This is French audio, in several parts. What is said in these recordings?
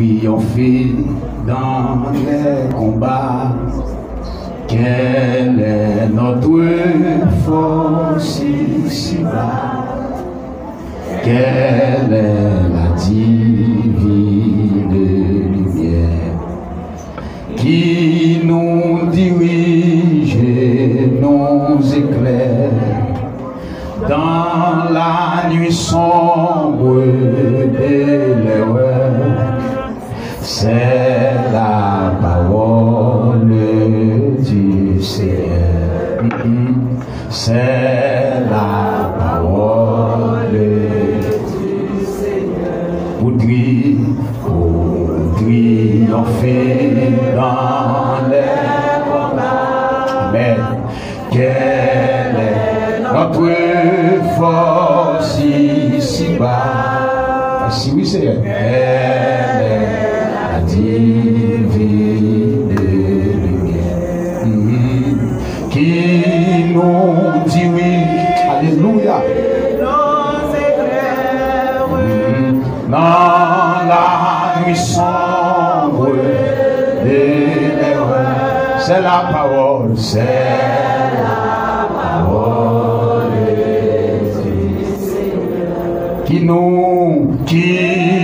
triompher dans les combats. Quelle est notre force ici-bas? Quelle est la divine lumière qui nous dirige et nous éclaire dans la nuit sombre de l'erreur? C'est la parole du Seigneur. C'est la parole du Seigneur. Pour triompher dans les combats. Amen. Quelle est notre force ici-bas? Si oui, Seigneur. Divine lumière qui nous dirige, alléluia, dans la nuit sombre de l'erreur. C'est la parole, c'est la parole du Seigneur qui nous dirige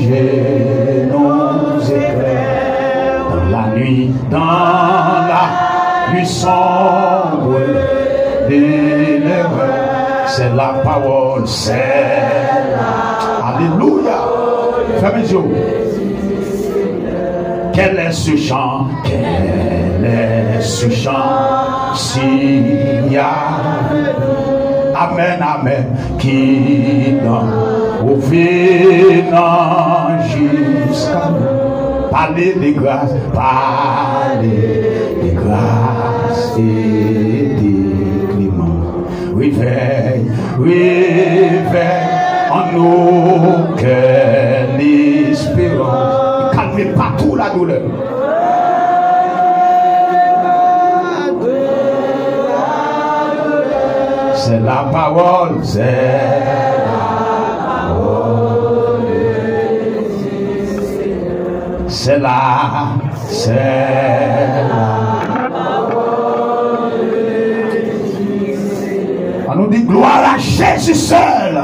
et nous éclaire dans la nuit sombre de l'erreur. C'est la parole, c'est la alléluia. Fermez les yeux. Quel est ce chant? Quel est ce chant? S'il y a amen, amen, qui donne au venant jusqu'à nous. Parlez des grâces, parlez des grâces et des cléments. Réveille, réveille en nous que l'espérance. Calmez partout la douleur. C'est la parole, c'est la parole du Seigneur. C'est la parole du Seigneur. On nous dit gloire à Jésus seul.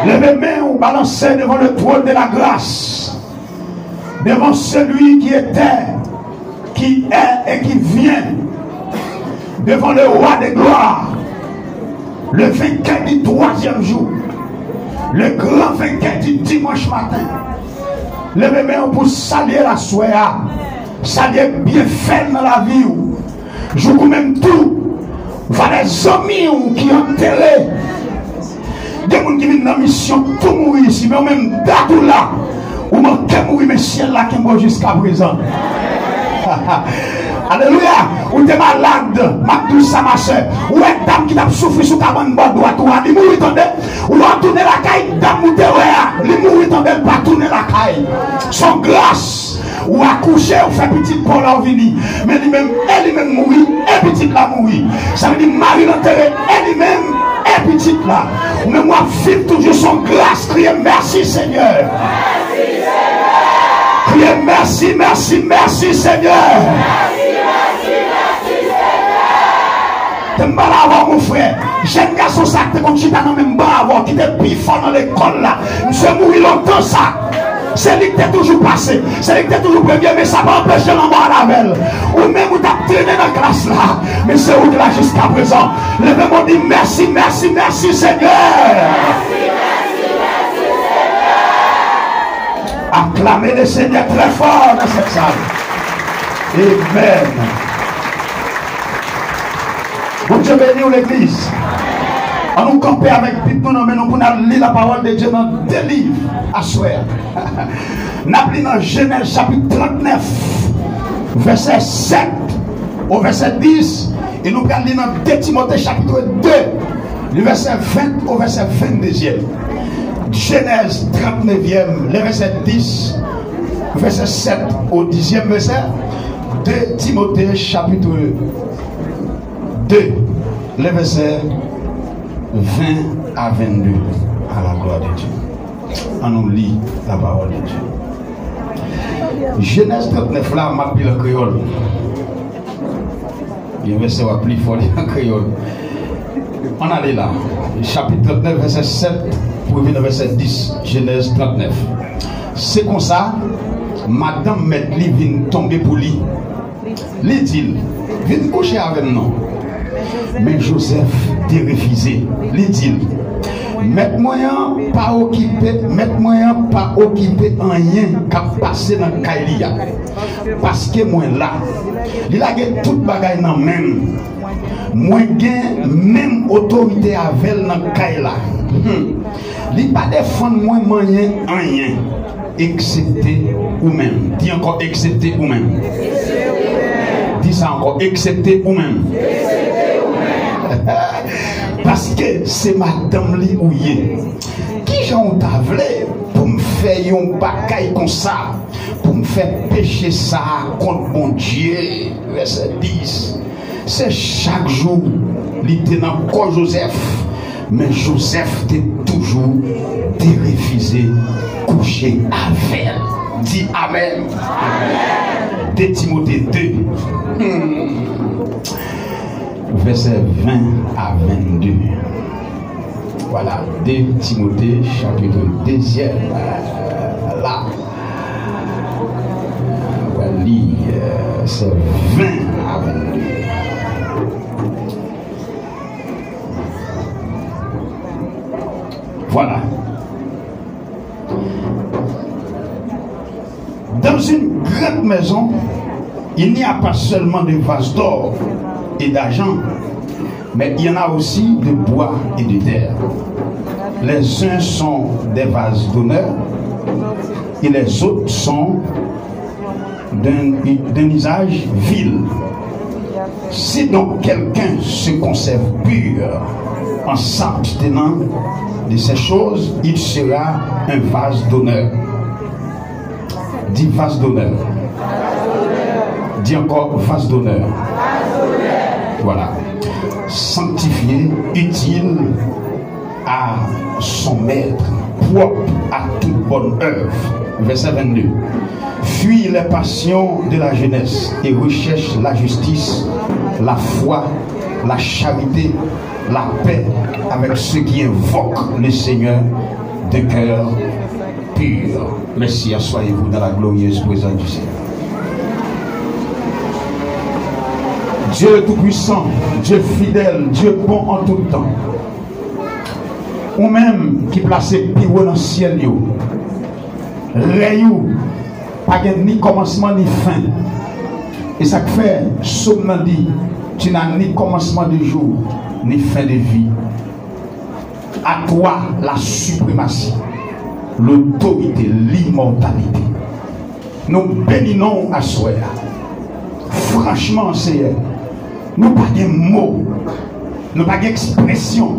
Levez main ou balancez devant le trône de la grâce, devant celui qui était, qui est et qui vient, devant le roi des gloires, le vainqueur du 3e jour, le grand vainqueur du dimanche matin. Levez main pour saluer la soirée, saluer bien fait dans la vie. Je vous même tout, va les amis qui ont enterré. Des gens qui viennent dans la mission pour mourir ici, mais même d'abord là, ou manquez mourir, mais ciel là qui est jusqu'à présent. Alléluia. Ou t'es malade, ma douce ma soeur. Ou est dame qui t'a souffert sous ta bonne droite, il mourit tendez. Ou l'on tourne la caille, dame ou t'es il mourit tendez, pas tourner la caille. Son grâce, ou accoucher, ou fait petite pour la vie. Mais lui-même, elle-même mourit, et petite là mourit. Ça veut dire Marie l'enterré, elle-même, et petite là. Mais moi, vive toujours son grâce, criez merci Seigneur. Merci Seigneur. Criez merci, merci, merci Seigneur. T'es mal avant mon frère. J'aime garçon ça que comme si t'as même pas avant qui t'es plus fort dans l'école là. Monsieur mourir longtemps ça. C'est lui qui t'es toujours passé. C'est lui qui t'es toujours premier, mais ça va empêcher l'envoi à la velle. Ou même où t'as traîné dans la classe là. Mais c'est où là jusqu'à présent. Levez-moi dit merci, merci, merci Seigneur. Merci, merci, merci Seigneur. Acclamez le Seigneur très fort dans cette salle. Amen. Bon Dieu bénit l'église. On nous camper avec Piton, mais nous pour lire la parole de Dieu dans 2 livres à soir. Nous avons dans Genèse chapitre 39, verset 7 au verset 10. Et nous allons lire dans 2 Timothée chapitre 2, du verset 20 au verset 22e. Genèse 39e, le verset 10, verset 7 au 10e verset. 2 Timothée chapitre 2, le verset 20 à 22, à la gloire de Dieu. On nous lit la parole de Dieu. Genèse 39 là, m'a pris le créole. Il y a un verset plus fort en créole. On allait là. Chapitre 39, verset 7 pour venir verset 10. Genèse 39. C'est comme ça, madame Medli vient tomber pour lui. Il dit, viens coucher avec nous. Mais Joseph t'a refusé. Il dit, mettez-moi pas occupé rien qu'à passer dans Kailia. Parce que moi là, il a toute bagaille dans même. Moi j'ai même autorité avec dans Kaila. Il pas défendre moi moyen rien excepté ou même. Dis encore excepté ou même. Dis ça encore excepté ou même. Parce que c'est madame li ouye. Qui j'en t'a voulu pour me faire un bagaille comme ça, pour me faire pécher ça contre mon Dieu. Verset 10. C'est chaque jour, il était dans le corps Joseph, mais Joseph était toujours refusé coucher avec elle. Dis Amen. Amen. De Timothée 2. Verset 20 à 22. Voilà, 2 Timothée chapitre 2. Là, on va lire, c'est 20 à 22. Voilà. Dans une grande maison, il n'y a pas seulement de vases d'or et d'argent, mais il y en a aussi de bois et de terre. Les uns sont des vases d'honneur et les autres sont d'un usage vil. Si donc quelqu'un se conserve pur en s'abstenant de ces choses, il sera un vase d'honneur. Dis vase d'honneur. Dis encore vase d'honneur. Voilà. Sanctifié, utile à son maître, propre à toute bonne œuvre. Verset 22. Fuis les passions de la jeunesse et recherche la justice, la foi, la charité, la paix avec ceux qui invoquent le Seigneur de cœur pur. Merci, asseyez-vous dans la glorieuse présence du Seigneur. Dieu tout-puissant, Dieu fidèle, Dieu bon en tout temps. Ou même qui place pied dans le ciel, Réou, pas ni commencement ni fin. Et ça fait, Somme dit, tu n'as ni commencement de jour, ni fin de vie. À toi la suprématie, l'autorité, l'immortalité. Nous bénissons à soi. Franchement, Seigneur, nous n'avons pas de mots, nous n'avons pas d'expression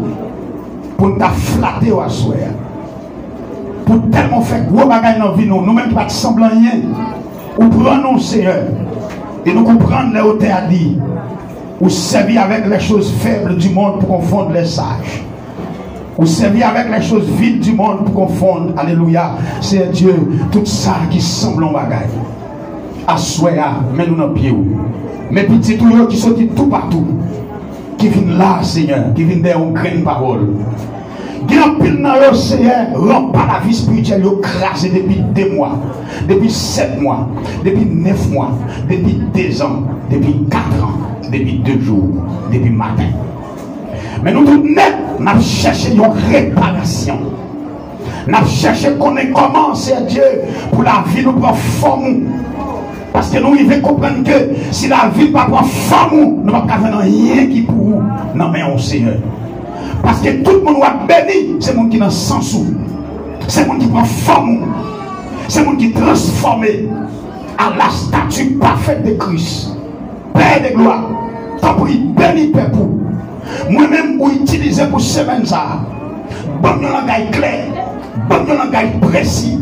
pour nous flatter à soi. Pour tellement faire gros bagages dans la vie, nous-mêmes pas de semblant rien. Ou prenons, Seigneur, et nous comprenons les hauteurs à dire. Ou servir avec les choses faibles du monde pour confondre les sages. Ou servir avec les choses vides du monde pour confondre, alléluia, c'est Dieu, tout ça qui semble en bagaille. Assoya, mets-nous dans le pied. Mes petits tout qui sont tout partout, qui viennent là, Seigneur, qui viennent derrière une grande parole. Grand pile dans le Seigneur, rend pas la vie spirituelle, crasé depuis 2 mois, depuis 7 mois, depuis 9 mois, depuis 2 ans, depuis 4 ans, depuis 2 jours, depuis matin. Mais nous tout net, nous avons cherché une réparation. Nous avons cherché qu'on ait comment, c'est Dieu, pour la vie nous prend forme. Parce que nous devons comprendre que si la vie ne prend pas forme, nous ne pouvons pas faire rien qui pour nous. Non, mais on Seigneur. Parce que tout le monde va béni, c'est le monde qui est dans le sens où. C'est le monde qui prend forme. C'est le monde qui est transformé à la statue parfaite de Christ. Père de gloire, t'en prie, béni Père pour. Moi-même, vous utilisez pour semaine ça. Bon langage clair, bon langage précis,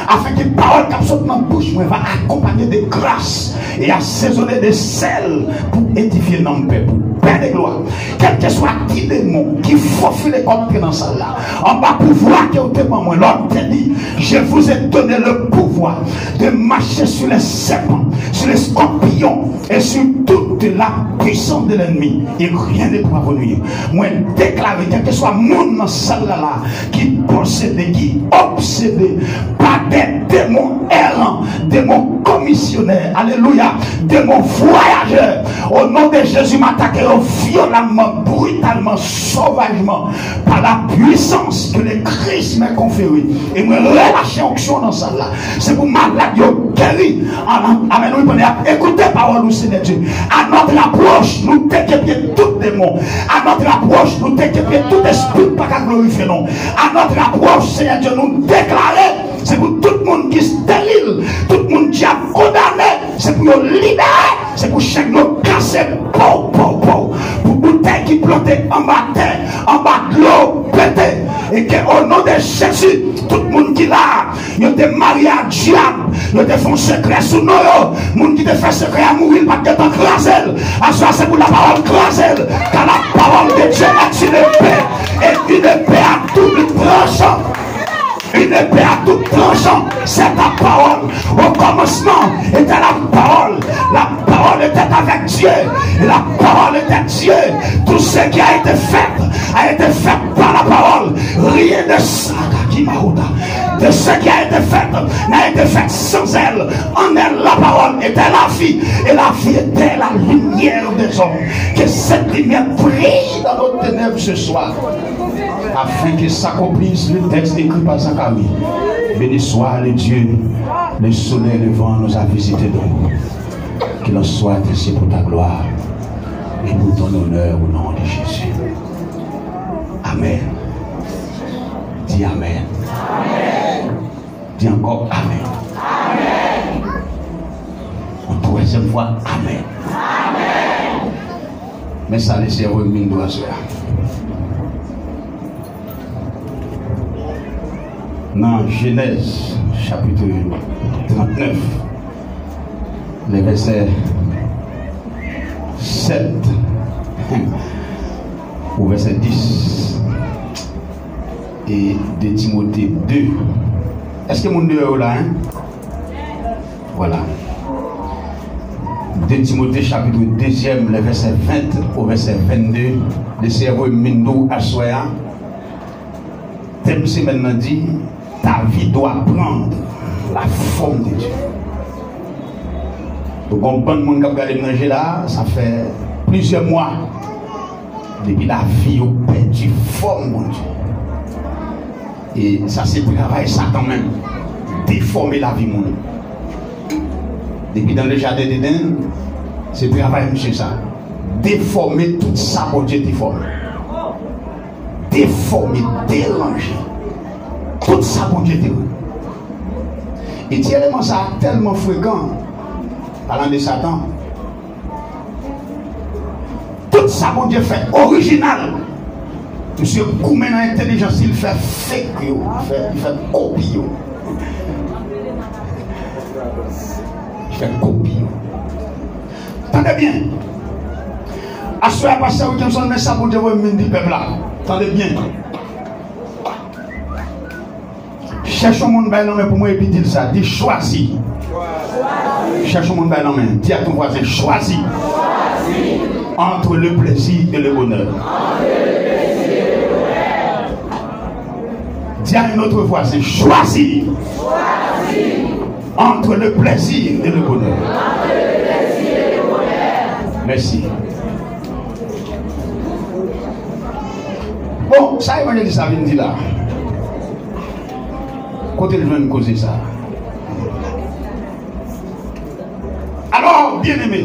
afin que la parole qui sorte dans la bouche va accompagner de grâce et assaisonner de sel pour édifier notre peuple. Père de gloire, quel que soit qui démon qui faufile comme entrer dans ça là, en bas pouvoir qui est au témoin, l'homme te dit, je vous ai donné le pouvoir de marcher sur les serpents, sur les scorpions et sur toute la puissance de l'ennemi. Et rien ne pourra vous nuire. Moi, déclarer, quel que soit monde dans ça là, qui possède, qui obsédé par des démons errants, démons commissionnaires, alléluia, démons voyageurs, au nom de Jésus, m'attaquer violemment, brutalement, sauvagement, par la puissance que le Christ m'a conférée. Et me relâcher onction dans ça là. C'est pour malade guéri. Amen. Écoutez parole du Seigneur Dieu. À notre approche, nous déquépions tout démon. À notre approche, nous déquépions tout esprit pas qu'à glorifier non. À notre approche, Seigneur Dieu, nous déclarer. C'est pour tout le monde qui se délire, tout le monde qui a condamné, c'est pour nous libérer, c'est pour chaque nous casser, pour bouteille qui plantait en bas de terre, en bas de l'eau, pété. Et qu'au nom de Jésus, tout le monde qui est là, il a été marié à diable, il a été fait un secret sous nous, le monde qui te fait secret à mourir, pas de temps crasel. À ça, c'est pour la parole crasel, car la parole de Dieu est une épée, et une épée à double tranchant. Une épée à tout tranchant, c'est ta parole. Au commencement était la parole. La parole était avec Dieu. Et la parole était Dieu. Tout ce qui a été fait par la parole. Rien de ça qui m'a de ce qui a été fait n'a été fait sans elle. En elle, la parole était la vie. Et la vie était la lumière des hommes. Que cette lumière brille dans nos ténèbres ce soir. Afin que s'accomplisse le texte écrit par Zacharie. Béni soit le Dieu, le soleil levant nous a visité d'eau. Qu'il en soit ainsi pour ta gloire et pour ton honneur au nom de Jésus. Amen. Dis Amen. Amen. Dis encore Amen. Amen. Une troisième fois Amen. Amen. Mais ça laisse remis doigt sur. Dans Genèse chapitre 39, les versets 7 au verset 10 et de Timothée 2. Est-ce que mon Dieu est là? Voilà. De Timothée chapitre 2, les versets 20 au verset 22, le cerveau Mindo Assoya. Thème c'est maintenant dit. Ta vie doit prendre la forme de Dieu. Donc, on bon monde qui a regardé manger là, ça fait plusieurs mois. Depuis la vie, on perdu forme, mon Dieu. Et ça, c'est le travail Satan même. Déformer la vie, mon Dieu. Depuis dans le jardin d'Éden, c'est le travail, monsieur, ça. Déformer tout ça, mon Dieu, déformer. Déformer, déranger. Tout ça, bon Dieu, et tellement ça tellement fréquent, parlant de Satan. Tout ça, bon Dieu, fait original. Monsieur Koumen a intelligence, il fait fake, il fait copie. Il fait copie. Attendez bien. À ce moment-là, pasteur Williamson, mais ça, bon Dieu, vous me dites, peuple là. Attendez bien. Cherchons mon bail mais pour moi et puis dis ça, dis choisis. Cherchons mon bail mais dis à ton voisin choisis. Entre le plaisir et le bonheur. Dis à un autre voisin choisis. Entre le plaisir et le bonheur. Merci. Bon, ça évangéliste ça vient dire là. Côté le même causer ça. Alors, bien aimé,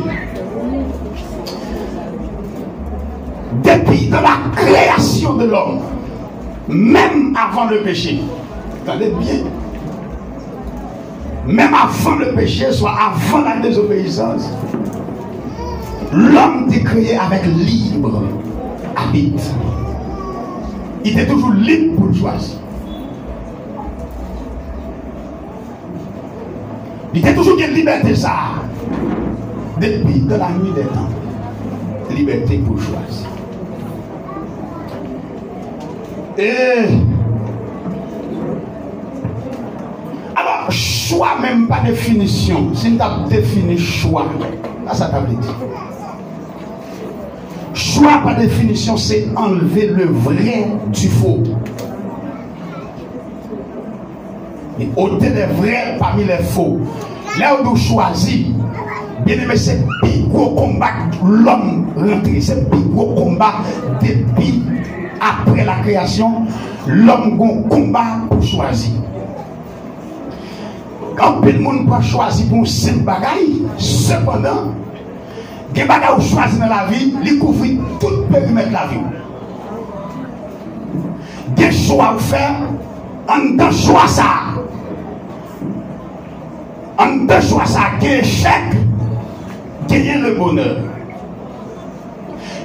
depuis dans la création de l'homme, même avant le péché, attendez bien, même avant le péché, soit avant la désobéissance, l'homme était créé avec libre arbitre. Il était toujours libre pour le choisir. Il y a toujours une liberté ça. Depuis de la nuit des temps. Liberté pour choisir. Et alors, choix même pas définition. Si tu as défini choix, là ça t'a dit. Choix par définition, c'est enlever le vrai du faux. Et ôter les vrais parmi les faux. Là où nous choisissons, bien aimé, c'est le plus gros combat que l'homme rentre. C'est le plus gros combat depuis après la création. L'homme a un combat pour choisir. Quand tout le monde peut choisir pour un simple bagaille, cependant, les bagages que vous choisissez dans la vie, ils couvrent tout le périmètre de la vie. Des choix à faire, en tant choix ça. En tant choix ça, des échecs, gagner le bonheur.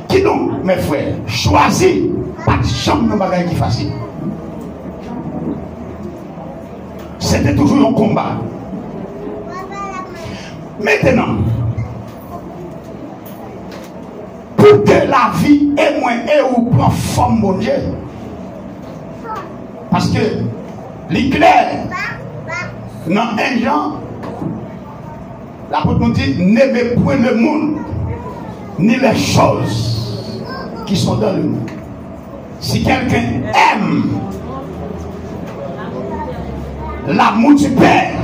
Qui donc, mes frères, choisir, pas de chambre dans bagaille qui est facile. C'était toujours un combat. Maintenant, pour que la vie est moins et ou prend forme, mon Dieu. Parce que l'éclair, dans un genre, l'apôtre nous dit, n'aimez point le monde, ni les choses qui sont dans le monde. Si quelqu'un aime l'amour du Père,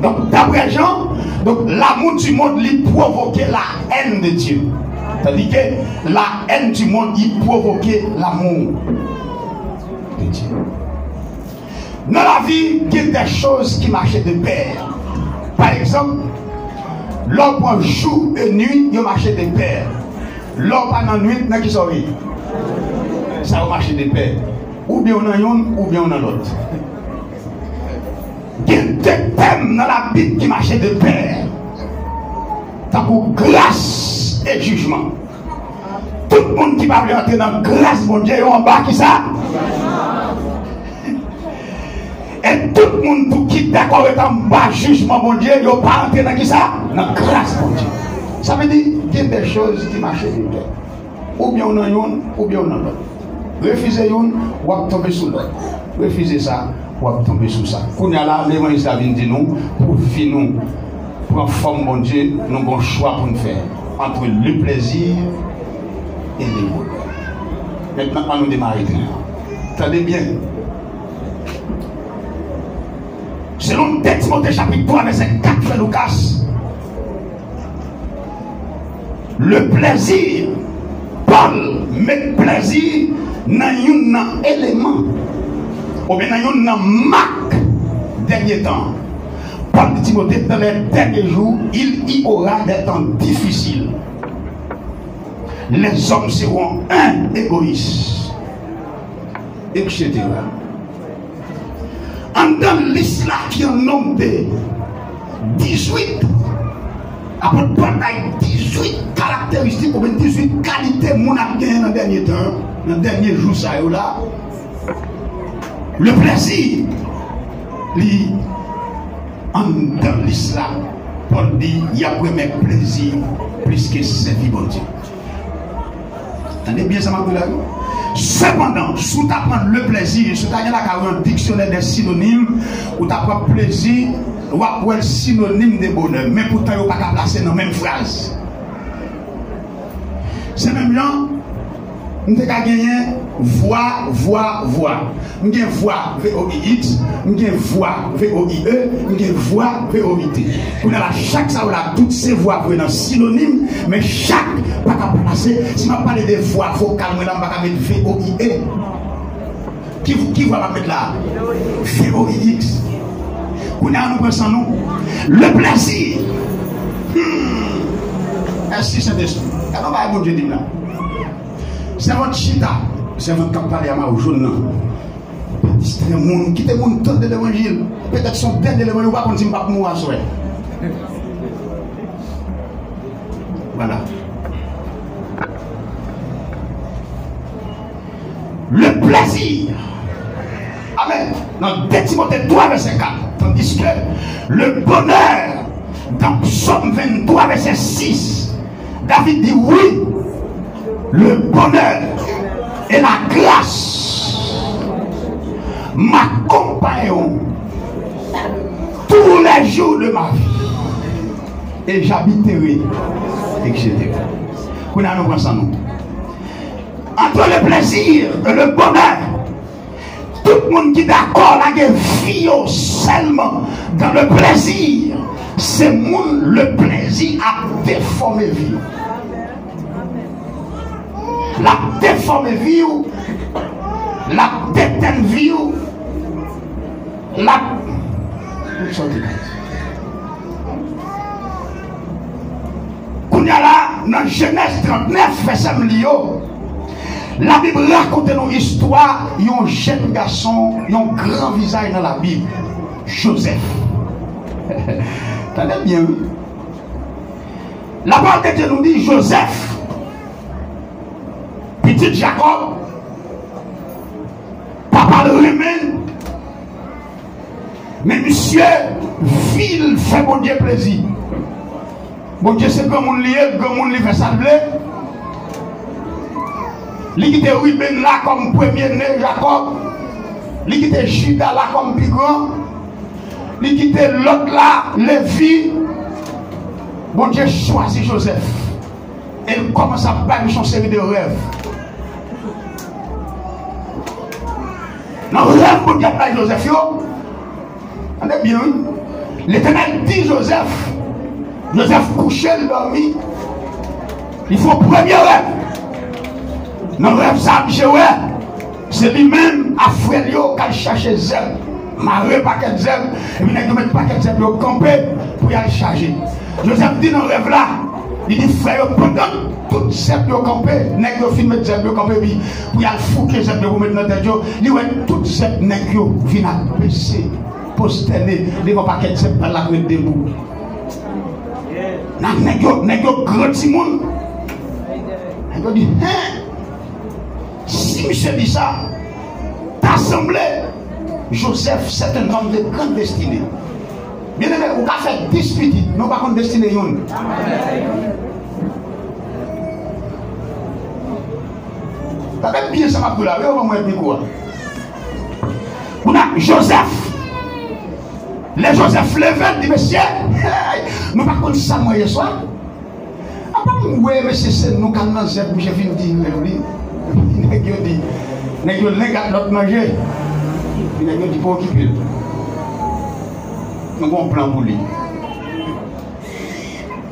donc d'après Jean, donc l'amour du monde lui provoquait la haine de Dieu. C'est-à-dire que la haine du monde il provoquait l'amour de Dieu. Dans la vie, il y a des choses qui marchaient de pair. Par exemple, l'homme pour jour et nuit, il marchait de pair. L'homme pendant nuit, il qui sortit. Ça va marcher de pair. Ou bien on a une, ou bien on a l'autre. Il y a deux thèmes dans la Bible qui marchaient de pair. Tant pour grâce et jugement. Tout le monde qui va entrer dans la grâce, mon Dieu, en bas, qui ça? Et tout le monde qui est d'accord avec un bas jugement, mon Dieu, il ne va pas entrer dans qui ça? Dans la grâce, mon Dieu. Ça veut dire qu'il y a des choses qui marchent de pair. Ou bien on a une, ou bien on a l'autre. Refusez une, ou va tomber sous l'autre. Refusez ça, ou va tomber sous ça. Quand on a là, les moyens de nous, pour finir nous. Pour en forme, mon Dieu, nous avons un choix pour nous faire entre le plaisir et le bonheur. Maintenant, on nous démarrer. Attendez bien. Selon 2 Timothée chapitre 3, verset 4 de Lucas, le plaisir, Paul met plaisir dans un élément, ou bien dans une marque dernier temps. Paul dit Timothée, dans les derniers jours, il y aura des temps difficiles. Les hommes seront égoïstes, etc. En dans l'islam qui est un nombre de 18, après Paul a 18 caractéristiques, ou bien 18 qualités mon a gagné dans le dernier temps, dans le dernier jour, ça est là. Le plaisir, dans l'islam, Paul dit il y a premier plaisir plus que servir bon Dieu. Attendez bien ça, ma collègue. Cependant, si tu apprends le plaisir, si tu as un dictionnaire des synonymes, ou tu apprends plaisir, ou apprends le synonyme de bonheur, mais pourtant, tu ne peux pas placer dans la même phrase. C'est même là, nous avons gagné voix. Nous avons voix VOIX, nous avons voix VOIE, nous avons voix VOIT. Chaque ça, toutes ces voix dans synonyme, mais chaque pas qu'à placer. Si je parle de voix vocale, je ne vais pas mettre VOIE. Qui va mettre là? VOIX. Nous pensons nous. Le plaisir. Ainsi, c'est des choses. Alors, bon Dieu dit là. C'est votre chita, c'est votre campagne à ma aujourd'hui. C'est le monde qui est mon temps de l'évangile. Peut-être son tête de l'évangile, ou pas qu'on ne pas pour moi. Voilà. Le plaisir. Amen. Dans 2 Timothée 3, verset 4. Tandis que le bonheur, dans Psaume 23, verset 6, David dit oui, le bonheur et la grâce m'accompagneront tous les jours de ma vie et j'habiterai, etc. Qu'on a nous pensons nous. Entre le plaisir et le bonheur, tout le monde qui est d'accord là, qui vit seulement dans le plaisir, c'est le plaisir à déformer vie. La déformer vie, la déteindre vie, la. Qu'on y a là, dans Genèse 39, verset 1, la Bible raconte une histoire d'un jeune garçon, un grand visage dans la Bible, Joseph. T'entendez bien, oui? La parole de Dieu nous dit Joseph, petit Jacob, papa le remède, mais monsieur, ville fait mon Dieu plaisir. Bon Dieu, c'est comme on lit, comme on lit fait ça. Il qui était Ruben là comme premier-né Jacob. Il qui était Judas là comme plus grand. Il qui était l'autre là, Lévi. Bon Dieu choisit Joseph. Et il commence à faire son série de rêves. Dans le rêve, bon Dieu a Joseph. On est bien. L'Éternel dit Joseph. Joseph couché, il dormit. Il faut premier rêve. Dans le rêve, ça, c'est lui-même à frère qui a cherché zèle. Maré paquet de zèle. Et puis, il a mis paquet de zèle pour camper pour y aller charger. Joseph dit dans le rêve là, il dit frère, pendant toute zèle pour camper, nèg yo fin mettre zèle pour camper, puis pour y aller fouquer zèle pour mettre dans tête, il dit toute zèle nèg yo vient à baisser, posterner, devant paquet de zèle pour la mettre debout. Nèg yo grand Simon. Il dit, hein? Si monsieur dit ça, t'assemblée, Joseph, c'est un homme de grande destinée. Bien aimé, vous avez fait 10 petits, nous pas contre destinée. T'as même bien ça, ma là, on va me quoi. On a Joseph. Les Joseph levé, dit monsieur, nous pas contre ça, moi, hier soir. Oui, monsieur, c'est nous, quand nous sommes, j'ai fini de dire, Nègre dit, nègre l'engat l'autre manger. Nègre dit pour occuper. Nous avons un plan pour lui.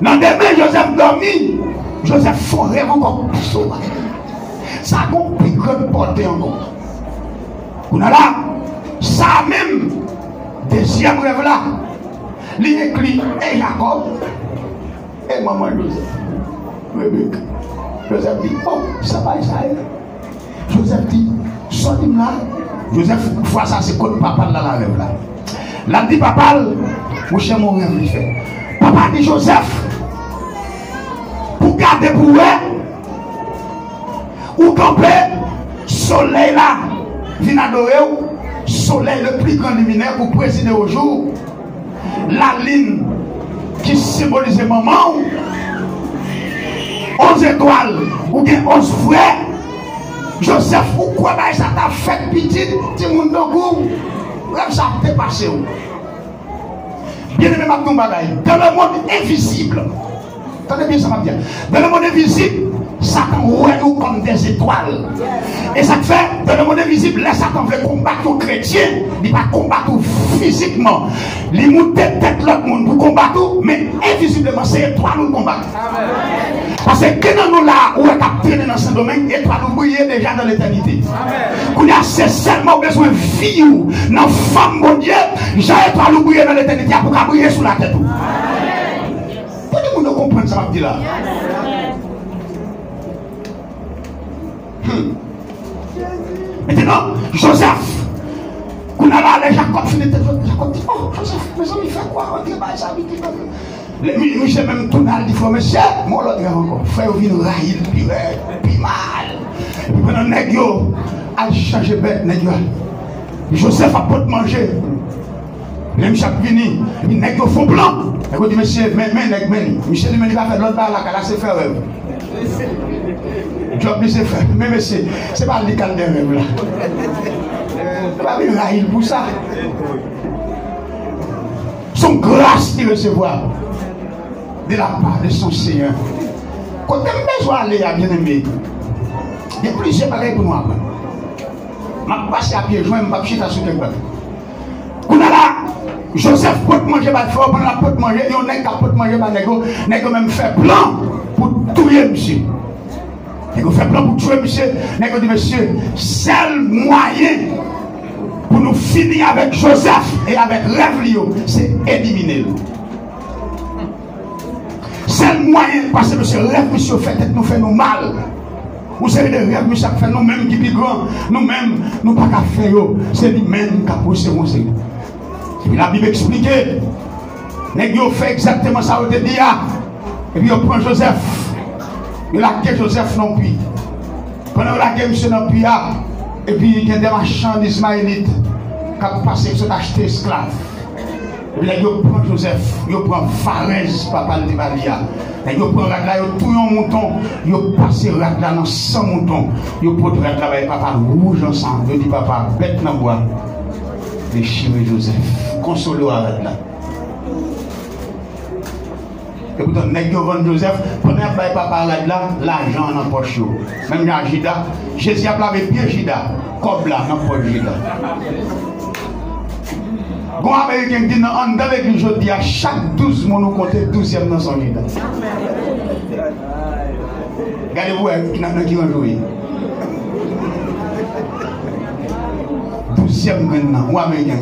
Dans des mains, Joseph dormi. Joseph forêt encore plus. Ça a une plus grande portée encore. On a là, ça même, deuxième rêve là. Il écrit, et Jacob, et maman Joseph. Rebecca. Joseph dit, oh, ça va, ça est. Joseph dit, sortez-moi là. Joseph, fois ça, c'est comme papa là, la rêve là. Là, dit papa, mon cher, mon rêve, il fait. Papa dit Joseph, pour garder pour eux, ou camper, soleil là, vient adorer, soleil le plus grand luminaire pour présider au jour, la ligne qui symbolise maman, 11 étoiles, ou bien 11 frères. Joseph, pourquoi ça t'a fait petit, petit monde de goût? Rêve ça t'est passé. Bien aimé, dans le monde invisible, attendez bien ça m'a dit. Dans le monde invisible, Satan ouais nous comme des étoiles. Et ça fait, dans le monde invisible, là Satan veut combattre les chrétiens, il va combattre physiquement. Il monte tête l'autre monde pour combattre, mais invisiblement, c'est étoile nous combattre. Parce que quand nous là, où est capté dans ce domaine, étoile nous brille déjà dans l'éternité. Qu'on a seulement besoin de vie ou dans femme, mon Dieu, j'ai étoile nous briller dans l'éternité pour qu'elle brille sur la tête. Pour que nous comprenions ça, je dis là. Maintenant, Joseph, qu'on a là, les Jacob finit Jacob dit, oh, Joseph, mes amis, fait quoi? On dit, bah, ça, Michel même tout dans dit, monsieur, moi, l'autre encore, frère, vient railler, puis mal. Et puis, pendant nèg yo, a changé bête, nèg yo. Joseph a pas de manger. Les Michel vini, il n'est que fond blanc. Et dit, monsieur, mais, Michel, il va faire l'autre balle là, c'est faire rêve. Job, c'est faire. Mais monsieur, c'est pas le cas de rêve là. C'est pas une raïle pour ça. Son grâce qu'il recevoir de la part de son Seigneur. Quand on a besoin d'aller à bien-aimé, il y a plusieurs bagages pour nous après. Je passe à pied, je vais me battre sur quelqu'un. Quand on a là, Joseph peut manger pas fort, pendant la peut manger, il y a un peut manger pas négo, négo même fait plan pour tuer monsieur. Négo fait plan pour tuer monsieur, négo dit monsieur, seul moyen pour nous finir avec Joseph et avec rêve, c'est éliminer. Seul moyen, parce que monsieur rêve, monsieur fait nous fait nous mal. Vous savez, des rêves, monsieur fait nous-mêmes qui sont grands, nous-mêmes, nous pas qu'à faire, c'est lui-même qui a poussé mon Seigneur. Et la Bible explique, les gens fait exactement ça au début, et puis on prend Joseph, il a quitté Joseph non plus. Pendant la guerre, monsieur non plus, et puis il y a des marchands d'Ismaélites qui ont passé, qui ont acheté esclaves. Et puis là, ils prennent Joseph, ils prennent Pharès, papa de Maria. Et ils prennent Radla, ils tout un mouton, ils passent Radla dans 100 moutons. Ils prennent Radla avec papa rouge ensemble. Ils disent papa, bête dans le bois. Déchirez Joseph, consolez Radla. Et pourtant, ils vendent Joseph, pendant que papa Radla, l'argent dans la poche. Même dans Jida, Jésus a plavé pied Jida, comme là dans la poche Jida. Bon américain dit dans l'église, je dis à chaque 12 mois, nous comptons 12e dans son lit. Regardez-vous, qui ont joué. 12e maintenant, ou américain.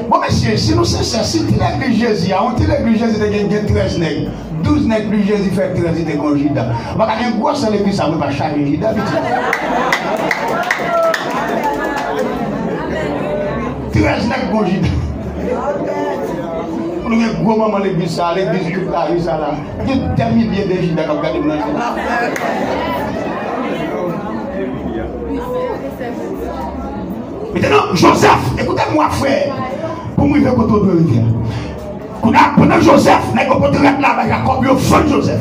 Bon, messieurs, si nous sommes sincères, si l'église Jésus, on dit l'église Jésus de 13 nègres, 12 nègres, plus Jésus fait 13 de congida. On va avoir un gros seul église, ça ne va pas charger Jida. 13 nègres congida. On a un gros moment l'église, ça, l'église toute la rue, ça là. Il y a des milliers de Jida qui ont gardé dans Maintenant, Joseph, écoutez-moi, frère, pour moi, il veut qu'on te rivière. Pendant Joseph, il faut qu'on te là avec Jacob, il faut Joseph.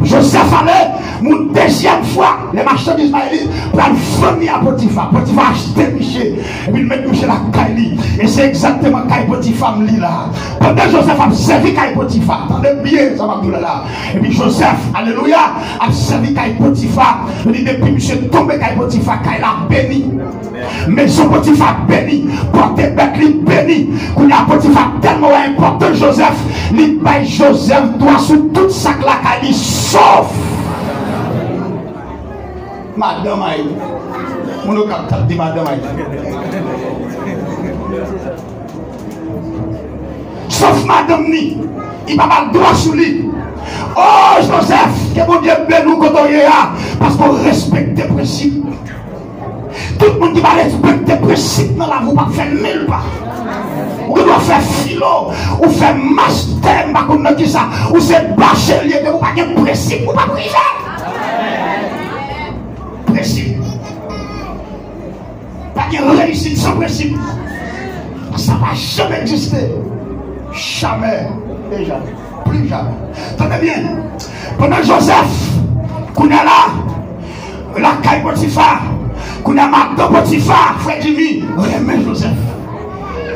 Joseph allait, mon deuxième fois, les marchands d'Ismaélites, pour aller venir à Potiphar. Potiphar acheter Michel, et puis il met Michel à Kaili. Et c'est exactement Kaili Potiphar là. Pendant Joseph a servi Kaili Potiphar, attendez bien, ça va dire là. Et puis Joseph, alléluia, a servi Kaili Potiphar. Il dit depuis Michel tombé Kaili Potiphar, Kaili a béni. Maison Potiphar béni, porte Bethli béni. Quand il y a Potiphar tellement important, Joseph, il paye Joseph doit sur toute sa claque, il sauf Madame Aïe. Mon capitaine dit Madame Aïe. Sauf Madame Ni, il va pas le droit sur lui. Oh Joseph, que mon Dieu bénisse nous quand on est là, parce qu'on respecte les principes. Tout le monde qui va respecter les principes dans la vie, va faire mille pas. Ou doit faire philo, ou faire master, ou c'est bachelier, ou pas de principe, ou pas privé. Principe. Pas de réussite sans principe. Ça ne va jamais exister. Jamais. Et jamais. Plus jamais. Tenez bien. Pendant Joseph, qu'on est là, la caille Potiphar, qu'on a madame Potiphar, frère Jimmy, remet Joseph.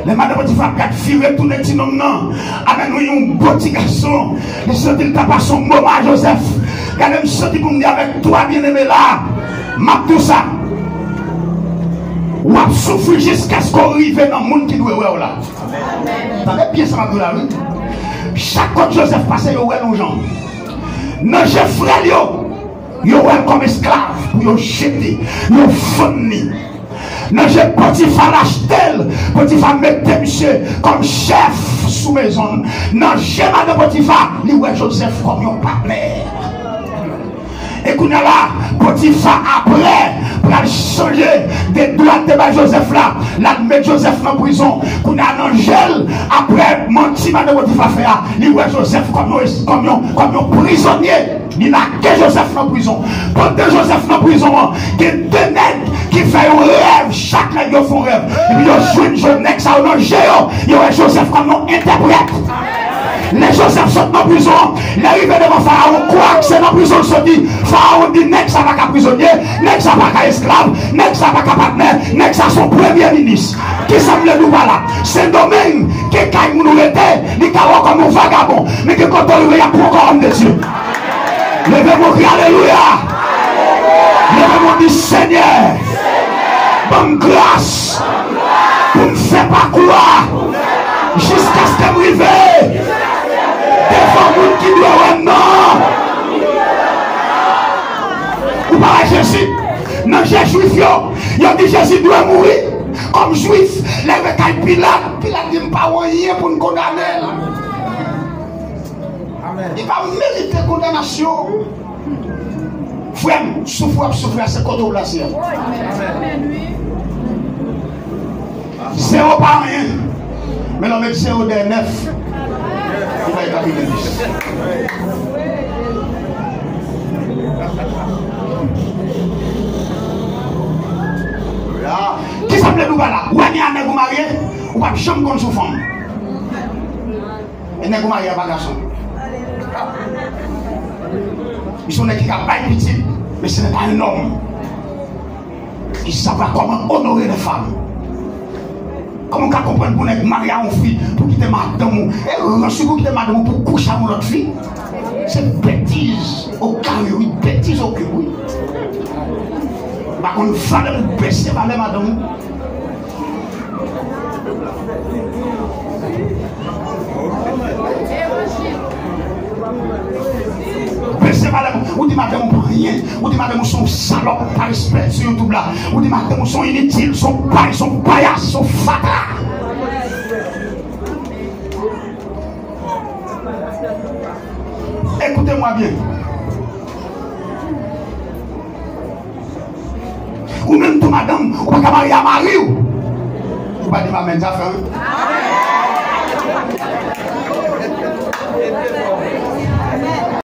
Les madame Potiphar, quatre filles retournent petit nom, non. Amène-nous un beau petit garçon. Les sentis le tapas son moment à Joseph. Regardez, je senti pour me dire avec toi, bien-aimé là. M'a tout ça. Ou à souffrir jusqu'à ce qu'on arrive dans le monde qui doit voir là. T'avais bien ça, ma là, oui. Chaque fois que Joseph passait, il y a nos gens. Non, j'ai frère, il y a comme esclave pour y jeter, il y a fourni. Non, j'ai Potiphar l'achetel, Potiphar mettait monsieur comme chef sous maison. Non, j'ai madame Potiphar, il y a Joseph comme un partenaire. Et qu'on a là, Potiphar après, pour changer des droits de Joseph là, là, mettre Joseph en prison. Qu'on a un angèle, après, menti, madame Potiphar fait, il y a Joseph comme un prisonnier. Il a que Joseph en prison. Pendant Joseph en prison, il y a deux nègres qui font un rêve chaque nègre qui font rêve. Et puis ils jouent une jeune nègre, ça dans le géant. Il y aurait Joseph comme nom interprète. Les Joseph sont dans la prison. L'arrivée devant Pharaon, quoi que c'est dans la prison, se dit Pharaon dit nègre ça va qu'à prisonnier, nègre ça va qu'à esclave, nègre ça va qu'à partenaire, nègre ça son premier ministre. Qui semble nous voilà? C'est un domaine qui est nous était, les carreaux comme un vagabond, mais que quand on y a pour encore homme de Dieu. Levez-moi, alléluia. Levez-moi, dit Seigneur, bonne grâce pour me faire parcourir jusqu'à ce que je me réveille. Devant le monde qui doit un non. Ou pas Jésus. Non, Jésus, il a dit Jésus doit mourir. Comme juif, les avec Pilate dit pas rien pour nous condamner. Il va mériter condamnation. Frère, souffrir, c'est côté de la sienne. Zéro pas rien. Mais l'homme est zéro des 9. Il va être capitaine 10. Qui s'appelle nous là? Ou est-ce qu'il y a un marié? Ou pas de chambre contre sous femme? Et n'est-ce pas marié à garçon? Ils sont des qui ont pas petit, mais ce n'est pas un homme. Ils savent comment honorer les femmes. Comment on comprend pour être marié à une fille, pour quitter madame, et pour quitter madame pour coucher avec l'autre fille? C'est une bêtise au carré, oui, bêtise au cul, oui. Par contre, il fallait vous baisser par les madame. Ou dit madame on prend rien, ou dit madame sont salopes, pas respect sur YouTube là, ou dit madame sont inutiles, sont pailles, sont paillasses, sont fatras. Écoutez-moi bien. Ou même tout madame, ou pas marier à Marie ou pas dire ma main ça fait.